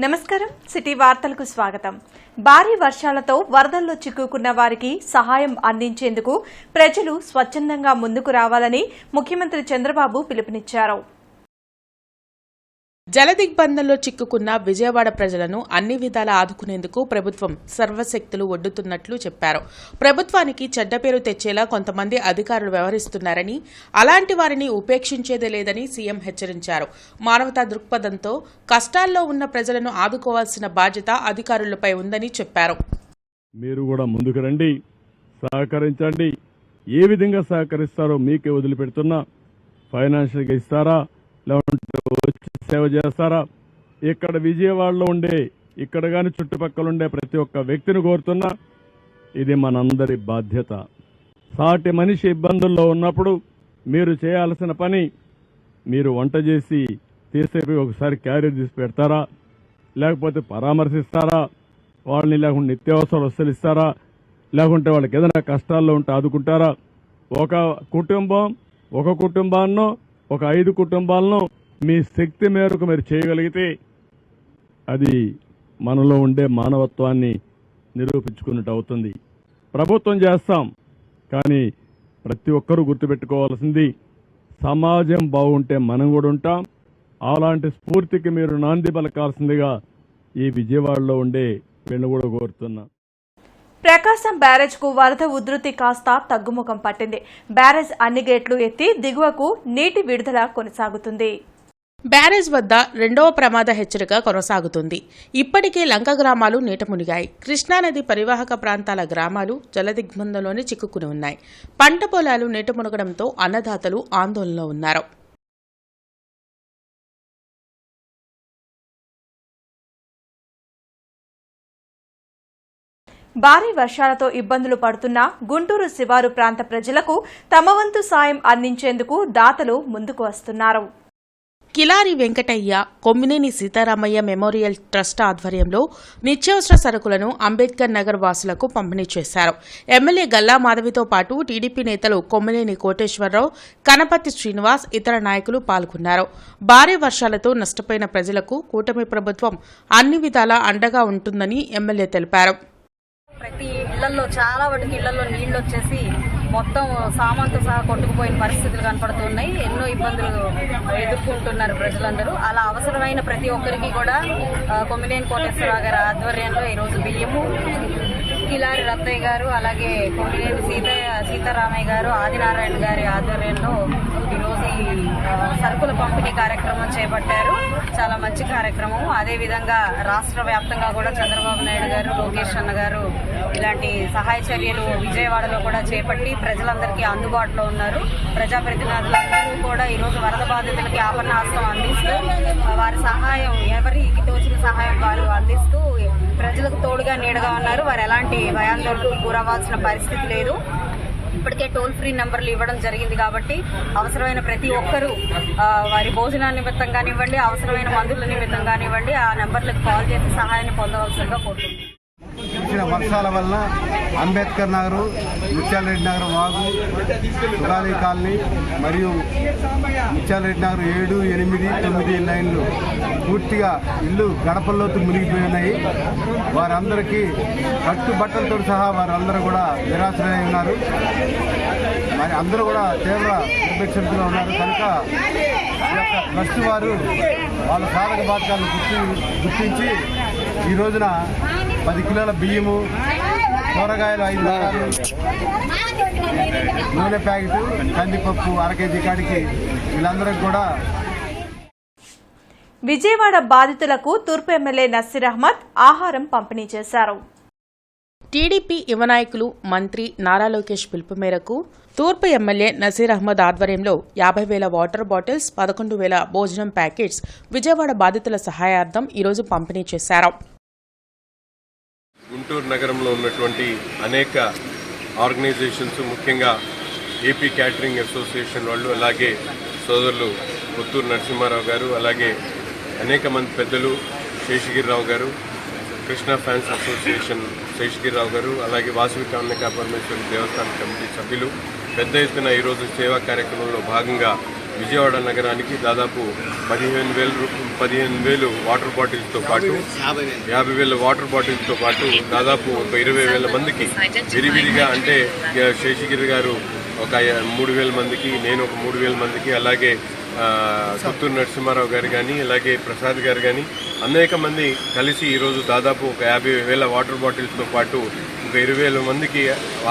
నమస్కారం సిటీ వార్తలకు స్వాగతం. భారీ వర్షాలతో వరదల్లో చిక్కుకున్న వారికి సహాయం అందించేందుకు ప్రజలు స్వచ్ఛందంగా ముందుకు రావాలని ముఖ్యమంత్రి చంద్రబాబు పిలుపునిచ్చారు. జలదిగ్బంధంలో చిక్కుకున్న విజయవాడ ప్రజలను అన్ని విధాలా ఆదుకునేందుకు ప్రభుత్వం సర్వశక్తులు ఒడ్డుతున్నట్లు చెప్పారు. ప్రభుత్వానికి చెడ్డ పేరు తెచ్చేలా కొంతమంది అధికారులు వ్యవహరిస్తున్నారని, అలాంటి వారిని ఉపేక్షించేదే లేదని సీఎం హెచ్చరించారు. మానవతా దృక్పథంతో కష్టాల్లో ఉన్న ప్రజలను ఆదుకోవాల్సిన బాధ్యత అధికారులపై ఉందని చెప్పారు. మీరు కూడా ముందుకు రండి, సహకరించండి. ఏ విధంగా సహకరిస్తారో మీకే వదిలిపెడుతున్నా. ఫైనాన్షియల్గా ఇస్తారా, లేకుంటే వచ్చి సేవ చేస్తారా? ఇక్కడ విజయవాడలో ఉండే, ఇక్కడ కానీ చుట్టుపక్కల ఉండే ప్రతి ఒక్క వ్యక్తిని కోరుతున్నా, ఇది మనందరి బాధ్యత. సాటి మనిషి ఇబ్బందుల్లో ఉన్నప్పుడు మీరు చేయాల్సిన పని, మీరు వంట చేసి తీసేపోయి ఒకసారి క్యారియర్ తీసి పెడతారా, లేకపోతే పరామర్శిస్తారా, వాళ్ళని లేకుంటే నిత్యావసర వస్తువులు ఇస్తారా, లేకుంటే వాళ్ళకి ఏదైనా కష్టాల్లో ఉంటే ఆదుకుంటారా? ఒక కుటుంబాన్నో ఒక 5 కుటుంబాలను మీ శక్తి మేరకు మీరు చేయగలిగితే అది మనలో ఉండే మానవత్వాన్ని నిరూపించుకున్నట్టు అవుతుంది. ప్రభుత్వం చేస్తాం, కానీ ప్రతి ఒక్కరూ గుర్తుపెట్టుకోవాల్సింది, సమాజం బాగుంటే మనం కూడా ఉంటాం. అలాంటి స్ఫూర్తికి మీరు నాంది పలకాల్సిందిగా ఈ విజయవాడలో ఉండే వీళ్ళు కూడా కోరుతున్నా. ప్రకాశం బ్యారేజ్ కు వరద ఉధృతి కాస్త తగ్గుముఖం పట్టింది. బ్యారేజ్ అన్ని గేట్లు ఎత్తి దిగువకు నీటి విడుదల కొనసాగుతుంది. బ్యారేజ్ వద్ద రెండవ ప్రమాద హెచ్చరిక కొనసాగుతుంది. ఇప్పటికే లంక గ్రామాలు నీట మునిగాయి. కృష్ణానది పరివాహక ప్రాంతాల గ్రామాలు జలదిగ్బంధంలోనే చిక్కుకుని ఉన్నాయి. పంట పొలాలు నీట మునగడంతో అన్నదాతలు ఆందోళనలో ఉన్నారు. భారీ వర్షాలతో ఇబ్బందులు పడుతున్న గుంటూరు శివారు ప్రాంత ప్రజలకు తమ వంతు సాయం అందించేందుకు దాతలు ముందుకు వస్తున్నారు. కిలారి వెంకటయ్య, కొమ్మినేని సీతారామయ్య మెమోరియల్ ట్రస్ట్ ఆధ్వర్యంలో నిత్యావసర సరుకులను అంబేద్కర్ నగర్ వాసులకు పంపిణీ చేశారు. ఎమ్మెల్యే గల్లా మాధవితో పాటు టీడీపీ నేతలు కొమ్మినేని కోటేశ్వరరావు, కనపర్తి శ్రీనివాస్, ఇతర నాయకులు పాల్గొన్నారు. భారీ వర్షాలతో నష్టపోయిన ప్రజలకు కూటమి ప్రభుత్వం అన్ని విధాలా అండగా ఉంటుందని ఎమ్మెల్యే తెలిపారు. ప్రతి ఇళ్లలో చాలా వాటికి ఇళ్లలో నీళ్లు వచ్చేసి మొత్తం సామాన్తో సహా కొట్టుకుపోయిన పరిస్థితులు కనపడుతున్నాయి. ఎన్నో ఇబ్బందులు ఎదుర్కొంటున్నారు ప్రజలందరూ. అలా అవసరమైన ప్రతి ఒక్కరికి కూడా కొమ్మినేని కోటేశ్వరరావు గారి ఆధ్వర్యంలో ఈరోజు బియ్యము, కిలారి రత్తయ్య గారు, అలాగే కొమ్మినేని సీతారామయ్య గారు, ఆదినారాయణ గారి ఆధ్వర్యంలో ఈరోజు ఈ సరుకుల పంపిణీ కార్యక్రమం చేపట్టారు. చాలా మంచి కార్యక్రమం. అదేవిధంగా రాష్ట్ర వ్యాప్తంగా కూడా చంద్రబాబు నాయుడు గారు, లోకేష్ అన్న గారు ఇలాంటి సహాయ చర్యలు విజయవాడలో కూడా చేపట్టి ప్రజలందరికీ అందుబాటులో ఉన్నారు. ప్రజాప్రతినిధులందరూ కూడా ఈరోజు వరద బాధితులకి ఆపన్నాస్తం అందిస్తూ వారి సహాయం, ఎవరికి తోచిన సహాయం వారు అందిస్తూ ప్రజలకు తోడుగా నీడగా ఉన్నారు. వారు ఎలాంటి భయాందోళనకు గురవ్వాల్సిన పరిస్థితి లేదు. ఇప్పటికే టోల్ ఫ్రీ నెంబర్లు ఇవ్వడం జరిగింది కాబట్టి అవసరమైన ప్రతి ఒక్కరూ వారి భోజనాల నిమిత్తం కానివ్వండి, అవసరమైన మందుల నిమిత్తం కానివ్వండి, ఆ నెంబర్లకు కాల్ చేసి సహాయాన్ని పొందవలసిందిగా కోరుతుంది. కురిసిన వర్షాల వల్ల అంబేద్కర్ నగరు, ముత్యాలరెడ్డి నగర్ వాగు, సుగాలి కాలనీ మరియు ముత్యాలరెడ్డి నగర్ 7, 8, 9 లైన్లు పూర్తిగా ఇల్లు గడపల్లోతు మునిగిపోయి ఉన్నాయి. వారందరికీ కట్టుబట్టలతో సహా వారందరూ కూడా నిరాశ్రయ ఉన్నారు. మరి అందరూ కూడా తీవ్ర దుర్భిక్షంలో ఉన్నారు. కనుక ఈ యొక్క ట్రస్ట్ వారు వాళ్ళ సాధక బాధకాలను గుర్తించి ఈ రోజున 10 కిలోల బియ్యము, కూరగాయలు 5 రకాలు, నూనె ప్యాకెట్, కందిపప్పు 1 కేజీ కాడికి వీళ్ళందరికీ కూడా. విజయవాడ బాధితులకు తూర్పు ఎమ్మెల్యే నసీర్ అహ్మద్ ఆహారం పంపిణీ చేశారు. టీడీపీ యువ నాయకులు, మంత్రి నారా లోకేష్ పిలుపు మేరకు తూర్పు ఎమ్మెల్యే నసీర్ అహ్మద్ ఆధ్వర్యంలో 50,000 వాటర్ బాటిల్స్, 11,000 భోజనం ప్యాకెట్స్ విజయవాడ బాధితుల సహాయార్థం ఈరోజు పంపిణీ చేశారు. గుంటూరు నగరంలో ఉన్నటువంటి అనేక ఆర్గనైజేషన్స్, ముఖ్యంగా ఏపీ క్యాటరింగ్ అసోసియేషన్ వాళ్ళు, అలాగే సోదరులు పుత్తూరు నరసింహారావు గారు, అలాగే అనేక మంది పెద్దలు, శేషగిరిరావు గారు, కృష్ణ ఫ్యాన్స్ అసోసియేషన్ శేషగిరిరావు గారు, అలాగే వాసవి కన్యకా పరమేశ్వరి దేవస్థాన కమిటీ సభ్యులు పెద్ద ఎత్తున ఈరోజు సేవా కార్యక్రమంలో భాగంగా విజయవాడ నగరానికి దాదాపు 15,000 వాటర్ బాటిల్స్తో పాటు 50,000 వాటర్ బాటిల్స్తో పాటు దాదాపు ఒక 20,000 మందికి విరివిరిగా, అంటే శేషగిరి గారు ఒక 3,000 మందికి, నేను ఒక 3,000 మందికి, అలాగే పుత్తూరు నరసింహారావు గారు కానీ, అలాగే ప్రసాద్ గారు కానీ అనేక మంది కలిసి ఈరోజు దాదాపు ఒక 50,000 వాటర్ బాటిల్స్తో పాటు ఒక 20,000 మందికి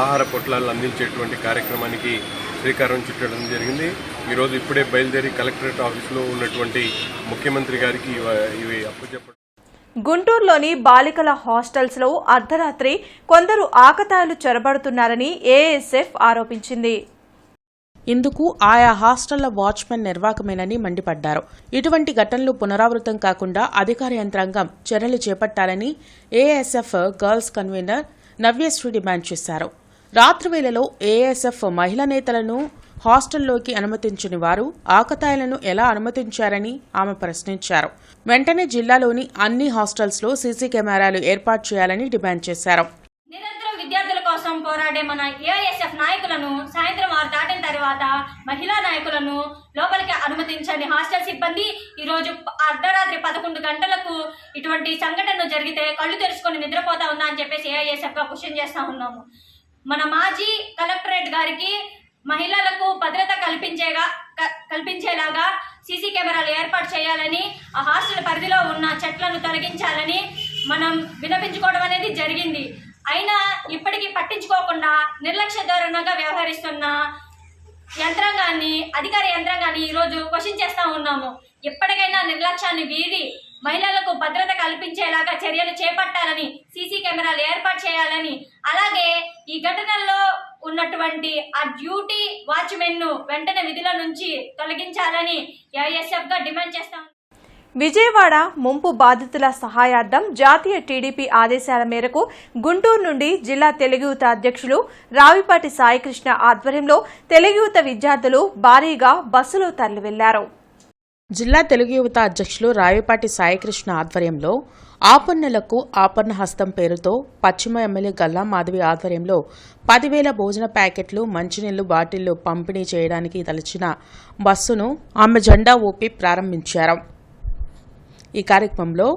ఆహార పొట్లాలను అందించేటువంటి కార్యక్రమానికి శ్రీకారం చుట్టడం జరిగింది. ఈరోజు ఇప్పుడే బయలుదేరి కలెక్టరేట్ ఆఫీసులో ఉన్నటువంటి ముఖ్యమంత్రి గారికి ఇవి అప్పచెప్పడం. గుంటూరులోని బాలికల హాస్టల్స్ లో అర్ధరాత్రి కొందరు ఆకతాయిలు చొరబడుతున్నారని ఏఎస్ఎఫ్ ఆరోపించింది. ఇందుకు ఆయా హాస్టళ్ల వాచ్మెన్ నిర్వాకమేనని మండిపడ్డారు. ఇటువంటి ఘటనలు పునరావృతం కాకుండా అధికార యంత్రాంగం చర్యలు చేపట్టాలని ASF girls convener Navyasri demand చేశారు. రాత్రి వేళలో ఏఎస్ఎఫ్ మహిళా నేతలను హాస్టల్లోకి అనుమతించని వారు ఆకతాయిలను ఎలా అనుమతించారని ఆమె ప్రశ్నించారు. వెంటనే జిల్లాలోని అన్ని హాస్టల్స్లో సీసీ కెమెరాలు ఏర్పాటు చేయాలని డిమాండ్ చేశారు. నిరంతరం విద్యార్థుల కోసం పోరాడే మన ఏఐఎస్ఎఫ్ నాయకులను సాయంత్రం 6 దాటిన తర్వాత మహిళా నాయకులను లోపలికి అనుమతించండి. హాస్టల్ సిబ్బంది ఈరోజు అర్ధరాత్రి 11 గంటలకు ఇటువంటి సంఘటన జరిగితే కళ్ళు తెరుచుకొని నిద్రపోతా ఉందా అని చెప్పేసి ఏఐఎస్ఎఫ్ గా క్వశ్చన్ చేస్తా ఉన్నాము. మన మాజీ కలెక్టరేట్ గారికి మహిళలకు భద్రత కల్పించేలాగా సీసీ కెమెరాలు ఏర్పాటు చేయాలని, ఆ హాస్టల్ పరిధిలో ఉన్న చెట్లను తొలగించాలని మనం విన్నపించుకోవడం అనేది జరిగింది. అయినా ఇప్పటికీ పట్టించుకోకుండా నిర్లక్ష్య ధోరణిగా వ్యవహరిస్తున్న అధికార యంత్రాంగాన్ని ఈరోజు క్వశ్చన్ చేస్తా ఉన్నాము. ఎప్పటికైనా నిర్లక్ష్యాన్ని వీడి మహిళలకు భద్రత కల్పించేలాగా చర్యలు చేపట్టాలని, సీసీ కెమెరాలు ఏర్పాటు చేయాలని, అలాగే ఈ ఘటనల్లో ఉన్నటువంటి ఆ డ్యూటీ వాచ్మెన్ ను వెంటనే విధుల నుంచి తొలగించాలని ఏఐఎస్ఎఫ్ గా డిమాండ్ చేస్తాం. విజయవాడ ముంపు బాధితుల సహాయార్థం జాతీయ టీడీపీ ఆదేశాల మేరకు గుంటూరు నుండి జిల్లా తెలుగు యువత అధ్యక్షులు రావిపాటి సాయికృష్ణ ఆధ్వర్యంలో తెలుగు యువత విద్యార్థులు భారీగా బస్సులో తరలివెళ్లారు. జిల్లా తెలుగు యువత అధ్యక్షులు రావిపాటి సాయికృష్ణ ఆధ్వర్యంలో ఆపన్నులకు ఆపన్న హస్తం పేరుతో పశ్చిమ ఎమ్మెల్యే గల్లా మాధవి ఆధ్వర్యంలో 10,000 భోజన ప్యాకెట్లు, మంచినీళ్లు బాటిళ్లు పంపిణీ చేయడానికి తలచిన బస్సును ఆమె జెండా ఊపి ప్రారంభించారు. ఈ కార్యక్రమంలో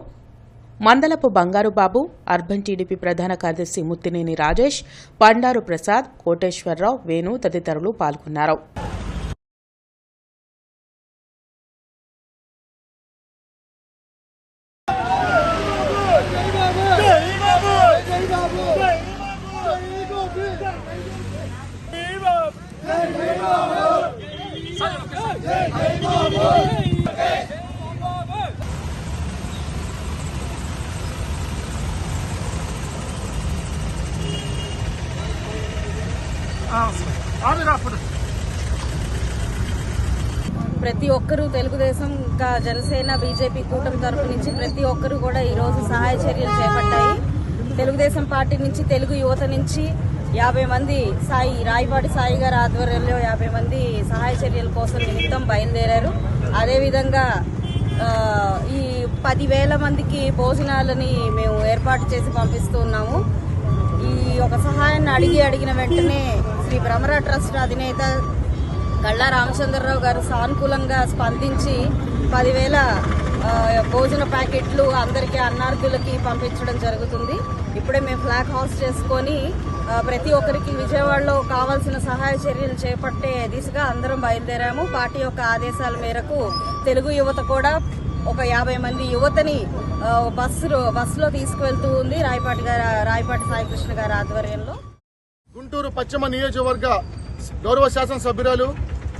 మందలపు బంగారుబాబు, అర్బన్ టీడీపీ ప్రధాన కార్యదర్శి ముత్తినేని రాజేష్, బండారు ప్రసాద్, కోటేశ్వరరావు, వేణు తదితరులు పాల్గొన్నారు. ప్రతి ఒక్కరూ తెలుగుదేశం, ఇంకా జనసేన, బీజేపీ కూటమి తరపు నుంచి ప్రతి ఒక్కరూ కూడా ఈరోజు సహాయ చర్యలు చేపట్టాయి. తెలుగుదేశం పార్టీ నుంచి, తెలుగు యువత నుంచి 50 మంది రాయపాటి సాయి గారి ఆధ్వర్యంలో 50 మంది సహాయ చర్యల కోసం నిమిత్తం బయలుదేరారు. అదేవిధంగా ఈ 10,000 మందికి భోజనాలని మేము ఏర్పాటు చేసి పంపిస్తూ ఉన్నాము. ఈ ఒక సహాయాన్ని అడిగిన వెంటనే శ్రీ భ్రమర ట్రస్ట్ అధినేత గల్లా రామచంద్రరావు గారు సానుకూలంగా స్పందించి 10,000 భోజన ప్యాకెట్లు అందరికీ అన్నార్థులకి పంపించడం జరుగుతుంది. ఇప్పుడే మేము ఫ్లాగ్ హౌస్ చేసుకొని ప్రతి ఒక్కరికి విజయవాడలో కావాల్సిన సహాయ చర్యలు చేపట్టే దిశగా అందరం బయలుదేరాము. పార్టీ యొక్క ఆదేశాల మేరకు తెలుగు యువత కూడా ఒక 50 మంది యువతని బస్సులో తీసుకువెళ్తూ ఉంది రాయపాటి సాయికృష్ణ గారి ఆధ్వర్యంలో. గుంటూరు పశ్చిమ నియోజకవర్గ గౌరవ శాసనసభ్యురాలు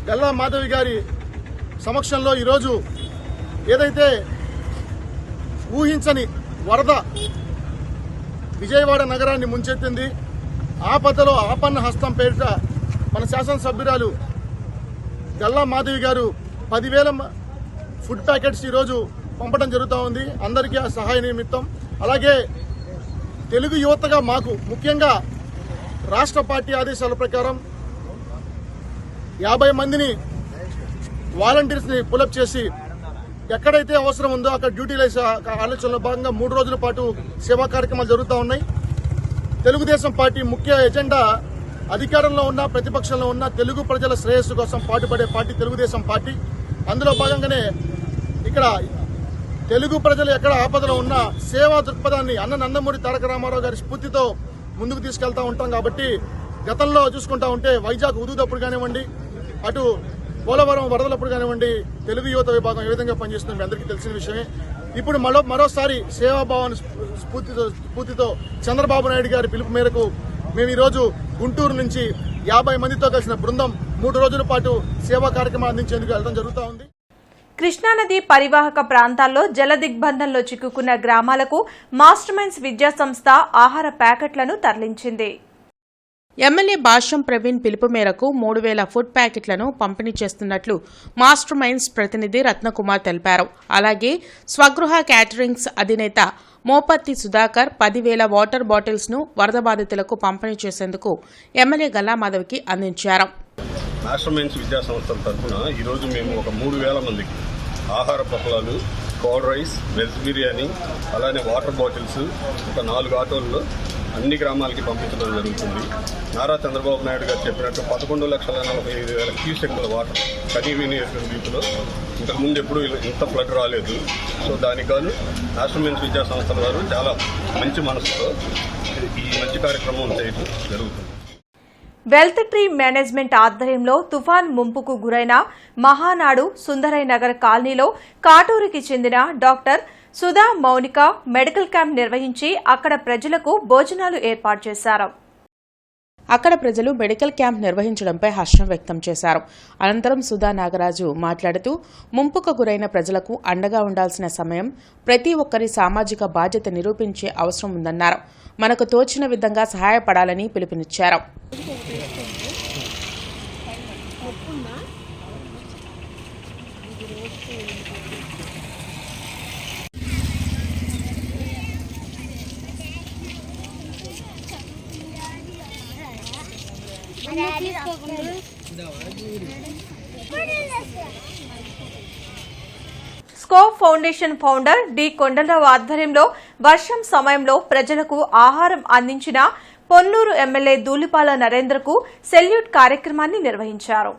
గల్లా మాధవి గారి సమక్షంలో ఈరోజు ఏదైతే ఊహించని వరద విజయవాడ నగరాన్ని ముంచెత్తింది, ఆపదలో ఆపన్న హస్తం పేరిట మన శాసనసభ్యురాలు గల్లా మాధవి గారు 10,000 ఫుడ్ ప్యాకెట్స్ ఈరోజు పంపడం జరుగుతూ ఉంది అందరికీ ఆ సహాయ నిమిత్తం. అలాగే తెలుగు యువతగా మాకు ముఖ్యంగా రాష్ట్ర పార్టీ ఆదేశాల ప్రకారం 50 మందిని వాలంటీర్స్ని పులప్ చేసి ఎక్కడైతే అవసరం ఉందో అక్కడ డ్యూటీలు వేసే ఆలోచనలో భాగంగా 3 రోజుల పాటు సేవా కార్యక్రమాలు జరుగుతూ ఉన్నాయి. తెలుగుదేశం పార్టీ ముఖ్య ఎజెండా అధికారంలో ఉన్న ప్రతిపక్షంలో ఉన్న తెలుగు ప్రజల శ్రేయస్సు కోసం పాటుపడే పార్టీ తెలుగుదేశం పార్టీ. అందులో భాగంగానే ఇక్కడ తెలుగు ప్రజలు ఎక్కడ ఆపదలో ఉన్న సేవా దృక్పథాన్ని నందమూరి తారక రామారావు గారి స్ఫూర్తితో ముందుకు తీసుకెళ్తా ఉంటాం. కాబట్టి గతంలో చూసుకుంటా ఉంటే వైజాగ్ ఉదూదప్పుడు కానివ్వండి, అటు పోలవరం వరదలప్పుడు కానివ్వండి, తెలుగు యువత విభాగం ఏ విధంగా పనిచేస్తుంది మీ అందరికీ తెలిసిన విషయమే. ఇప్పుడు మరోసారి సేవాభావాన్ని స్ఫూర్తితో చంద్రబాబు నాయుడు గారి పిలుపు మేరకు మేము ఈరోజు గుంటూరు నుంచి 50 మందితో కలిసిన బృందం 3 రోజుల పాటు సేవా కార్యక్రమాలు అందించేందుకు వెళ్ళడం జరుగుతూ ఉంది. కృష్ణానది పరివాహక ప్రాంతాల్లో జల దిగ్బంధంలో చిక్కుకున్న గ్రామాలకు మాస్టర్ మైండ్స్ విద్యా సంస్థ ఆహార ప్యాకెట్లను తరలించింది. ఎమ్మెల్యే భాష్యం ప్రవీణ్ పిలుపు మేరకు 3000 ఫుడ్ ప్యాకెట్లను పంపిణీ చేస్తున్నట్లు మాస్టర్ మైండ్స్ ప్రతినిధి రత్నకుమార్ తెలిపారు. అలాగే స్వగృహ క్యాటరింగ్స్ అధినేత మోపత్తి సుధాకర్ 10,000 వాటర్ బాటిల్స్ ను వరద బాధితులకు పంపిణీ చేసేందుకు ఎమ్మెల్యే గల్లా మాధవికి అందించారు. మాస్టర్ మైండ్స్ విద్యా సంస్థల తరఫున ఈరోజు మేము ఒక 3,000 మందికి ఆహార పొట్లాలు, కర్డ్ రైస్, వెజ్ బిర్యానీ, అలానే వాటర్ బాటిల్స్ ఒక 4 ఆటోల్లో అన్ని గ్రామాలకి పంపించడం జరుగుతుంది. నారా చంద్రబాబు నాయుడు గారు చెప్పినట్టు 11,45,000 క్యూసెక్కుల వాటర్ కనీవినియోగ రీతిలో ఇంతకుముందు ఎప్పుడు ఇంత ఫ్లడ్ రాలేదు. సో దానికి గాను మాస్టర్ మైండ్స్ విద్యా సంస్థల వారు చాలా మంచి మనసుతో ఈ మంచి కార్యక్రమం చేయడం జరుగుతుంది. వెల్త్ ట్రీ మేనేజ్మెంట్ ఆధ్వర్యంలో తుఫాన్ ముంపుకు గురైన మహానాడు సుందరయ్య నగర్ కాలనీలో కాటూరుకి చెందిన doctor Sudha Mounika medical camp నిర్వహించి అక్కడ ప్రజలకు భోజనాలు ఏర్పాటు చేశారు. అక్కడ ప్రజలు మెడికల్ క్యాంప్ నిర్వహించడంపై హర్షం వ్యక్తం చేశారు. అనంతరం సుధా నాగరాజు మాట్లాడుతూ ముంపుకు గురైన ప్రజలకు అండగా ఉండాల్సిన సమయం, ప్రతి ఒక్కరి సామాజిక బాధ్యత నిరూపించే అవసరం ఉందన్నారు. మనకు తోచిన విధంగా సహాయపడాలని పిలుపునిచ్చారు. స్కోప్ ఫౌండేషన్ ఫౌండర్ డి కొండలరావు ఆధ్వర్యంలో వర్షం సమయంలో ప్రజలకు ఆహారం అందించిన పొన్నూరు ఎమ్మెల్యే దూలిపాల నరేంద్రకు సెల్యూట్ కార్యక్రమాన్ని నిర్వహించారు.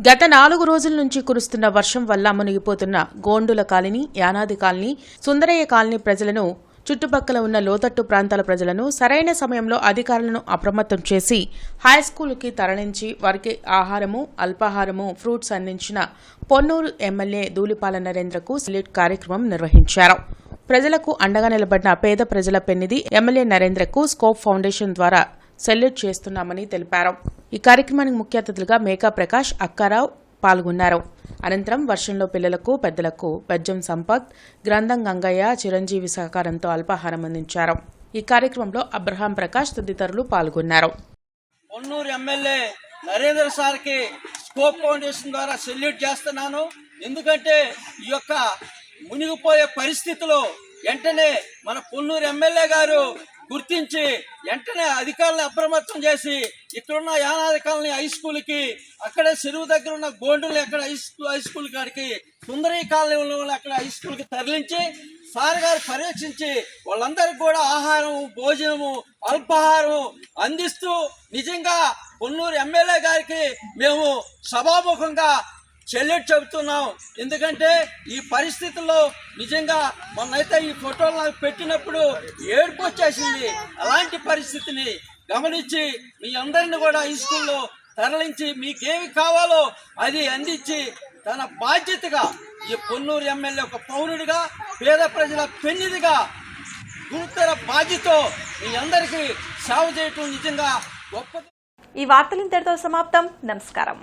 గత 4 రోజుల నుంచి కురుస్తున్న వర్షం వల్ల మునిగిపోతున్న గోండుల colony, Yanadi colony, Sundarayya colony ప్రజలను, చుట్టుపక్కల ఉన్న లోతట్టు ప్రాంతాల ప్రజలను సరైన సమయంలో అధికారులను అప్రమత్తం చేసి హైస్కూలుకి తరలించి వారికి ఆహారము, అల్పాహారము, ఫ్రూట్స్ అందించిన పొన్నూరు ఎమ్మెల్యే దూలిపాల నరేంద్రకు సెల్యూట్ కార్యక్రమం నిర్వహించారు. ప్రజలకు అండగా నిలబడిన పేద ప్రజల పెన్నిధి ఎమ్మెల్యే నరేంద్రకు స్కోప్ ఫౌండేషన్ ద్వారా సెల్యూట్ చేస్తున్నామని తెలిపారు. ఈ కార్యక్రమానికి ముఖ్య అతిథులుగా మేకా ప్రకాష్, అక్కారావు పాల్గొన్నారు. అనంతరం వర్షంలో పిల్లలకు, పెద్దలకు బెజ్జం సంపత్, గ్రంథం గంగయ్య, చిరంజీవి సహకారంతో అల్పాహారం అందించారు. ఈ కార్యక్రమంలో అబ్రహాం ప్రకాష్ తదితరులు పాల్గొన్నారు. పొన్నూరు ఎమ్మెల్యే నరేంద్ర సార్కి స్కోప్ ఫౌండేషన్ ద్వారా సెల్యూట్ చేస్తున్నాను. ఎందుకంటే ఈ యొక్క మునిగిపోయే పరిస్థితిలో వెంటనే మన పొన్నూరు ఎమ్మెల్యే గారు గుర్తించి వెంటనే అధికారులను అప్రమత్తం చేసి ఇక్కడున్న యానాది కాలనీ హై స్కూల్కి, అక్కడే చెరువు దగ్గర ఉన్న గోండులు ఎక్కడ హై స్కూల్ కాడికి, సుందరీ కాలనీ అక్కడ హై స్కూల్కి తరలించి సార్ గారు పర్యవేక్షించి వాళ్ళందరికీ కూడా ఆహారం, భోజనము, అల్పాహారం అందిస్తూ నిజంగా పొన్నూరు ఎమ్మెల్యే గారికి మేము సభాముఖంగా సెల్యూట్ చెబుతున్నాం. ఎందుకంటే ఈ పరిస్థితుల్లో నిజంగా మొన్నైతే ఈ ఫోటోలు నాకు పెట్టినప్పుడు ఏడుపు వచ్చేసింది. అలాంటి పరిస్థితిని గమనించి మీ అందరిని కూడా హై స్కూల్లో తరలించి మీకేమి కావాలో అది అందించి తన బాధ్యతగా ఈ పొన్నూరు ఎమ్మెల్యే ఒక పౌరుడిగా, పేద ప్రజల పెన్నిదిగా గురుతర బాధ్యతతో మీ అందరికీ సేవ చేయటం నిజంగా గొప్ప. ఈ వార్తలు ఇంతటితో సమాప్తం. నమస్కారం.